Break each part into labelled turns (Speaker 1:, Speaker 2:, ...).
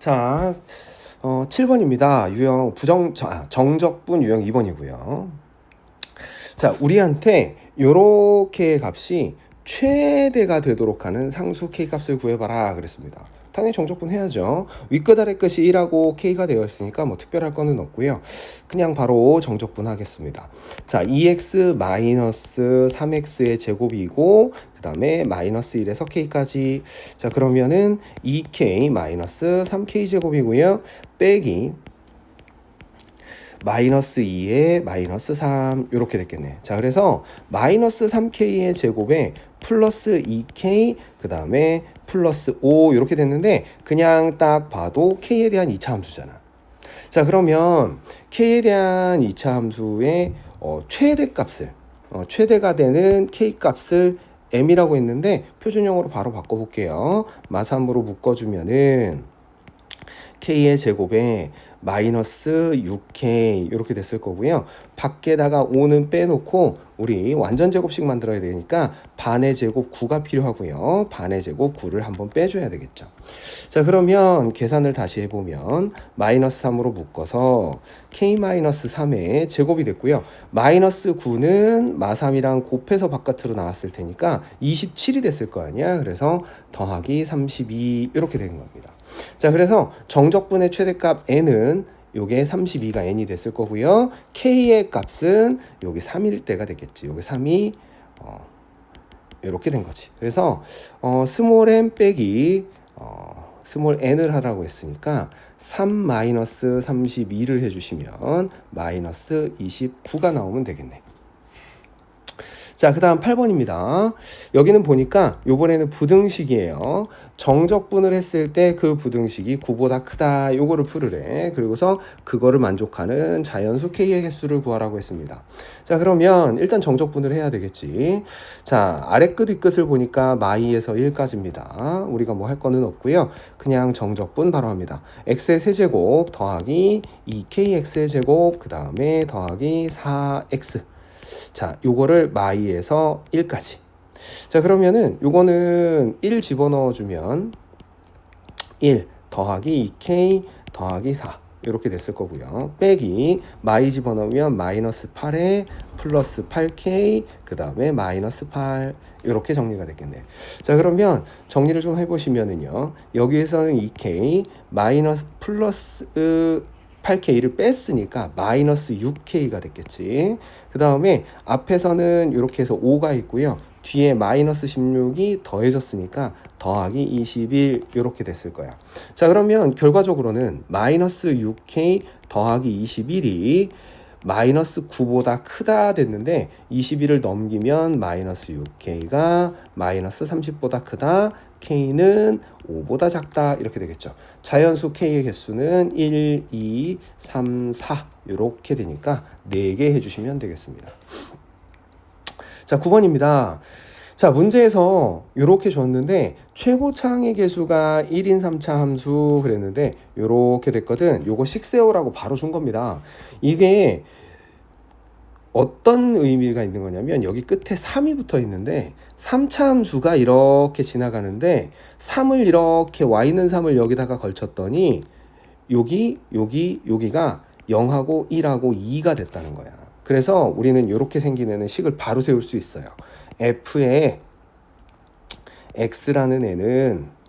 Speaker 1: 자, 7번입니다. 정적분 유형 2번이고요. 자, 우리한테 요렇게 값이 최대가 되도록 하는 상수 K값을 구해봐라 그랬습니다. 당연히 정적분 해야죠. 윗끝 아래 끝이 1하고 K가 되어 있으니까 뭐 특별할 거는 없고요. 그냥 바로 정적분 하겠습니다. 자, 2x-3x의 제곱이고 그 다음에 마이너스 1에서 K까지. 자, 그러면은 2K-3K 제곱이고요. 빼기 마이너스 2에 마이너스 3 이렇게 됐겠네. 자, 그래서 마이너스 3K의 제곱에 플러스 2K 그 다음에 플러스 5 이렇게 됐는데 그냥 딱 봐도 K에 대한 2차 함수잖아. 자, 그러면 K에 대한 2차 함수의 최대값을 최대가 되는 K값을 M이라고 했는데 표준형으로 바로 바꿔볼게요. 마삼으로 묶어주면은 K의 제곱에 마이너스 6K 이렇게 됐을 거고요. 밖에다가 5는 빼놓고 우리 완전 제곱식 만들어야 되니까 반의 제곱 9가 필요하고요. 반의 제곱 9를 한번 빼줘야 되겠죠. 자, 그러면 계산을 다시 해보면 마이너스 3으로 묶어서 K-3의 제곱이 됐고요. 마이너스 9는 마3이랑 곱해서 바깥으로 나왔을 테니까 27이 됐을 거 아니야. 그래서 더하기 32 이렇게 된 겁니다. 자, 그래서 정적분의 최대값 n은 요게 32가 n이 됐을 거고요. k의 값은 요게 3일 때가 되겠지. 요게 3이 이렇게 된 거지. 그래서 스몰 n 빼기 스몰 n을 하라고 했으니까 3-32를 해주시면 마이너스 29가 나오면 되겠네. 자, 그 다음 8번입니다. 여기는 보니까 요번에는 부등식이에요. 정적분을 했을 때 그 부등식이 9보다 크다 요거를 풀으래. 그리고서 그거를 만족하는 자연수 K의 개수를 구하라고 했습니다. 자, 그러면 일단 정적분을 해야 되겠지. 자, 아래끝 윗끝을 보니까 마이에서 1까지입니다. 우리가 뭐 할 거는 없고요. 그냥 정적분 바로 합니다. x의 세제곱 더하기 2kx의 제곱 그 다음에 더하기 4x. 자, 요거를 마이에서 1까지. 자, 그러면은 요거는 1 집어넣어 주면 1 더하기 2k 더하기 4 이렇게 됐을 거고요. 빼기 마이 집어넣으면 마이너스 8에 플러스 8k 그 다음에 마이너스 8 이렇게 정리가 됐겠네. 자, 그러면 정리를 좀 해보시면은요. 여기에서는 2k 마이너스 플러스 8K를 뺐으니까 마이너스 6K가 됐겠지. 그 다음에 앞에서는 이렇게 해서 5가 있고요. 뒤에 마이너스 16이 더해졌으니까 더하기 21 이렇게 됐을 거야. 자, 그러면 결과적으로는 마이너스 6K 더하기 21이 마이너스 9보다 크다 됐는데 21을 넘기면 마이너스 6K가 마이너스 30보다 크다. K는 5보다 작다 이렇게 되겠죠. 자연수 K의 개수는 1, 2, 3, 4 이렇게 되니까 4개 해주시면 되겠습니다. 자, 9번입니다. 자, 문제에서 이렇게 줬는데 최고차항의 개수가 1인 3차 함수 그랬는데 이렇게 됐거든. 요거 식세오라고 바로 준 겁니다. 이게 어떤 의미가 있는 거냐면 여기 끝에 3이 붙어 있는데 3차 함수가 이렇게 지나가는데 3을 이렇게 y는 3을 여기다가 걸쳤더니 여기가 0하고 1하고 2가 됐다는 거야. 그래서 우리는 이렇게 생긴 식을 바로 세울 수 있어요. f의 x라는 애는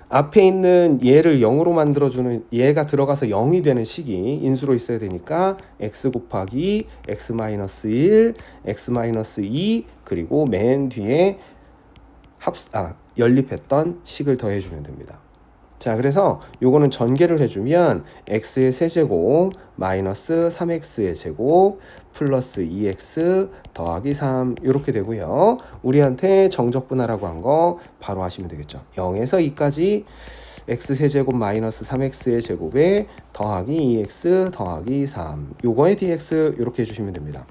Speaker 1: 앞에 있는 얘를 0으로 만들어주는 얘가 들어가서 0이 되는 식이 인수로 있어야 되니까 x 곱하기 x-1, x-2 그리고 맨 뒤에 연립했던 식을 더해주면 됩니다. 자, 그래서 요거는 전개를 해주면 x의 세제곱 마이너스 3x의 제곱 플러스 2x 더하기 3 이렇게 되고요. 우리한테 정적분하라고 한 거 바로 하시면 되겠죠. 0에서 2까지 x 세제곱 마이너스 3x의 제곱에 더하기 2x 더하기 3 요거의 dx 이렇게 해주시면 됩니다.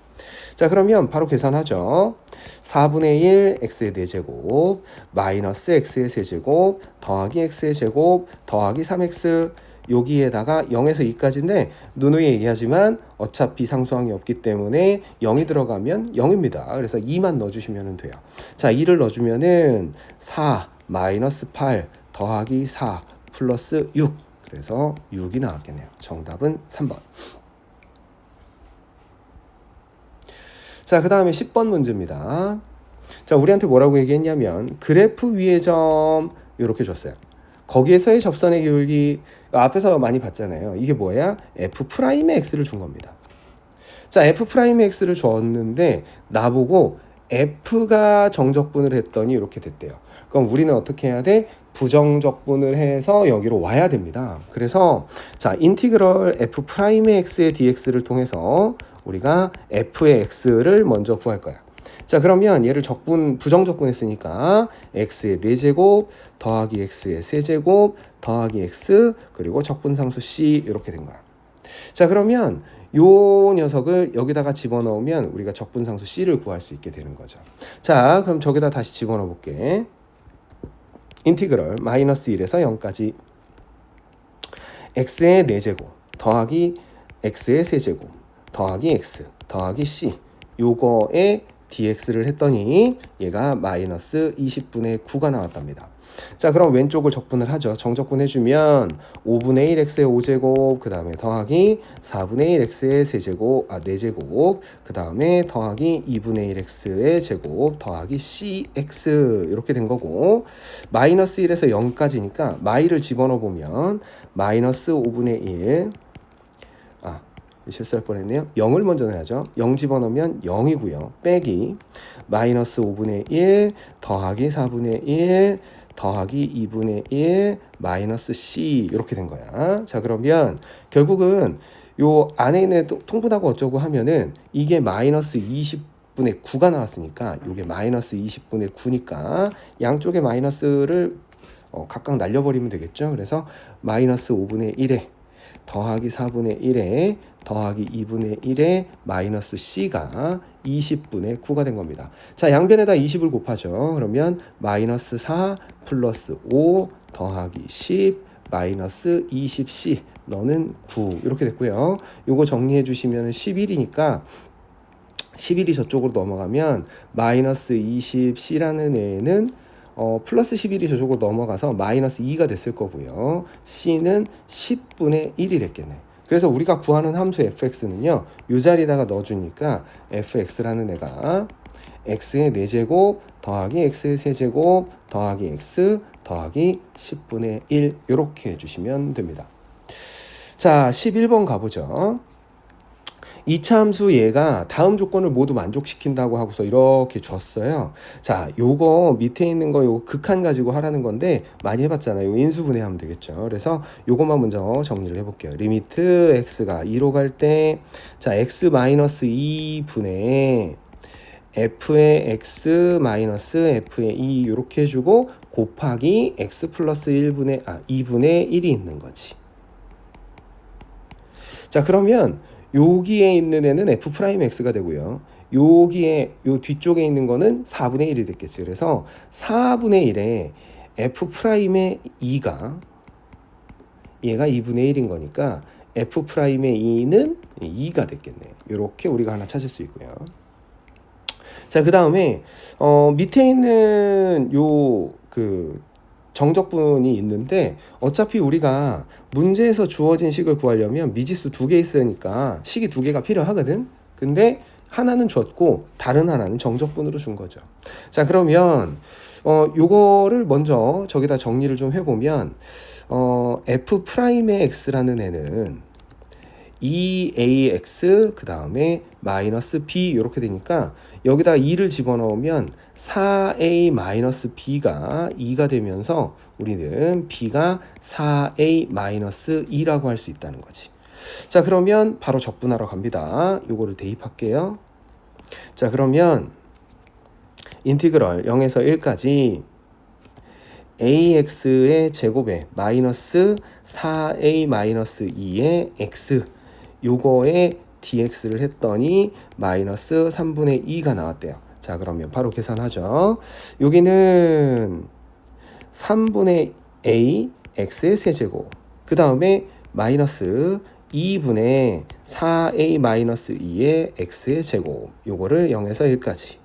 Speaker 1: 자, 그러면 바로 계산하죠. 4분의 1 x의 4제곱 마이너스 x의 세제곱 더하기 x의 제곱 더하기 3x 여기에다가 0에서 2까지인데 누누이 얘기하지만 어차피 상수항이 없기 때문에 0이 들어가면 0입니다. 그래서 2만 넣어주시면 돼요. 자, 2를 넣어주면은 4 마이너스 8 더하기 4 플러스 6. 그래서 6이 나왔겠네요. 정답은 3번. 자, 그 다음에 10번 문제입니다. 자, 우리한테 뭐라고 얘기했냐면 그래프 위의 점 이렇게 줬어요. 거기에서의 접선의 기울기 앞에서 많이 봤잖아요. 이게 뭐야? F'의 X를 준 겁니다. 자, F'의 X를 줬는데 나보고 F가 정적분을 했더니 이렇게 됐대요. 그럼 우리는 어떻게 해야 돼? 부정적분을 해서 여기로 와야 됩니다. 그래서 자, 인티그럴 F'의 X의 dx를 통해서 우리가 F의 X를 먼저 구할 거야. 자, 그러면 얘를 부정적분 했으니까 x의 4제곱 더하기 x의 세제곱 더하기 x 그리고 적분상수 c 이렇게 된 거야. 자, 그러면 요 녀석을 여기다가 집어넣으면 우리가 적분상수 c를 구할 수 있게 되는 거죠. 자, 그럼 저기다 다시 집어넣어 볼게. 인티그럴 마이너스 1에서 0까지 x의 4제곱 더하기 x의 세제곱 더하기 x 더하기 c 요거에 dx를 했더니 얘가 마이너스 20분의 9가 나왔답니다. 자, 그럼 왼쪽을 적분을 하죠. 정적분 해주면 5분의 1 x의 5제곱 그 다음에 더하기 4분의 1 x의 4제곱 그 다음에 더하기 2분의 1 x의 제곱 더하기 cx 이렇게 된 거고 마이너스 1에서 0까지니까 마이를 집어넣어 보면 마이너스 5분의 1 실수할 뻔했네요. 0을 먼저 넣어야죠. 0 집어넣으면 0이고요. 빼기 마이너스 5분의 1 더하기 4분의 1 더하기 2분의 1 마이너스 c 이렇게 된 거야. 자, 그러면 결국은 요 안에 있는 통분하고 어쩌고 하면은 이게 마이너스 20분의 9가 나왔으니까 이게 마이너스 20분의 9니까 양쪽의 마이너스를 각각 날려버리면 되겠죠. 그래서 마이너스 5분의 1에 더하기 4분의 1에 더하기 2분의 1에 마이너스 c가 20분의 9가 된 겁니다. 자, 양변에다 20을 곱하죠. 그러면 마이너스 4 플러스 5 더하기 10 마이너스 20c 너는 9 이렇게 됐고요. 요거 정리해 주시면 11이니까 11이 저쪽으로 넘어가면 마이너스 20c라는 애는 플러스 11이 저쪽으로 넘어가서 마이너스 2가 됐을 거고요. c는 10분의 1이 됐겠네. 그래서 우리가 구하는 함수 fx는요. 이 자리에다가 넣어주니까 fx라는 애가 x의 4제곱 더하기 x의 세제곱 더하기 x 더하기 10분의 1 이렇게 해주시면 됩니다. 자, 11번 가보죠. 2차 함수 얘가 다음 조건을 모두 만족시킨다고 하고서 이렇게 줬어요. 자, 요거 밑에 있는 거 요거 극한 가지고 하라는 건데 많이 해봤잖아요. 인수분해하면 되겠죠. 그래서 요것만 먼저 정리를 해볼게요. 리미트 x가 2로 갈 때 자, x 마이너스 2분의 f의 x 마이너스 f의 2 이렇게 해주고 곱하기 x 플러스 2분의 1이 있는 거지. 자, 그러면 여기에 있는 애는 f'x가 되고요. 여기에 요 뒤쪽에 있는 거는 4분의 1이 됐겠지. 그래서 4분의 1에 f'의 2가 얘가 2분의 1인 거니까 f'의 2는 2가 됐겠네. 이렇게 우리가 하나 찾을 수 있고요. 자, 그 다음에 밑에 있는 요 정적분이 있는데 어차피 우리가 문제에서 주어진 식을 구하려면 미지수 2개 있으니까 식이 2개가 필요하거든. 근데 하나는 줬고 다른 하나는 정적분으로 준 거죠. 자, 그러면 요거를 먼저 저기다 정리를 좀 해보면 f'의 x라는 애는 2ax 그 다음에 마이너스 b 이렇게 되니까 여기다 2를 집어넣으면 4a 마이너스 b가 2가 되면서 우리는 b가 4a 마이너스 2라고 할 수 있다는 거지. 자, 그러면 바로 적분하러 갑니다. 요거를 대입할게요. 자, 그러면 인티그럴 0에서 1까지 ax의 제곱에 마이너스 4a 마이너스 2의 x 요거에 dx를 했더니 마이너스 3분의 2가 나왔대요. 자, 그러면 바로 계산하죠. 여기는 3분의 a x의 세제곱 그 다음에 마이너스 2분의 4a 마이너스 2의 x의 제곱 요거를 0에서 1까지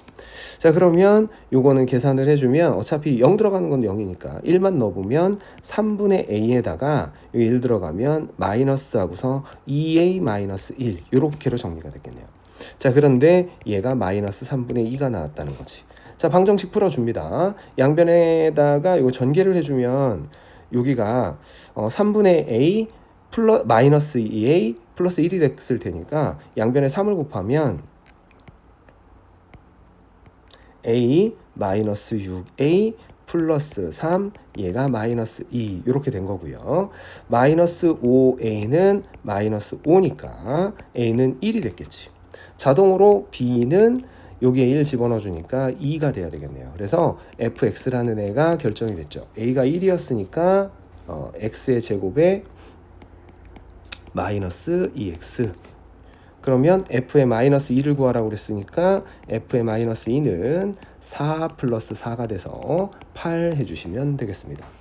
Speaker 1: 자, 그러면 요거는 계산을 해주면 어차피 0 들어가는 건 0이니까 1만 넣어보면 3분의 a에다가 여기 1 들어가면 마이너스 하고서 2a 마이너스 1 요렇게로 정리가 됐겠네요. 자, 그런데 얘가 마이너스 3분의 2가 나왔다는 거지. 자, 방정식 풀어줍니다. 양변에다가 이거 전개를 해주면 여기가 3분의 a 마이너스 2a 플러스 1이 됐을 테니까 양변에 3을 곱하면 a 마이너스 6a 플러스 3 얘가 마이너스 2 이렇게 된 거고요. 마이너스 5a는 마이너스 5니까 a는 1이 됐겠지. 자동으로 b는 여기에 1 집어넣어 주니까 2가 돼야 되겠네요. 그래서 fx라는 애가 결정이 됐죠. a가 1이었으니까 x의 제곱에 마이너스 2x. 그러면 f의 마이너스 2를 구하라고 그랬으니까 f의 마이너스 2는 4 플러스 4가 돼서 8 해주시면 되겠습니다.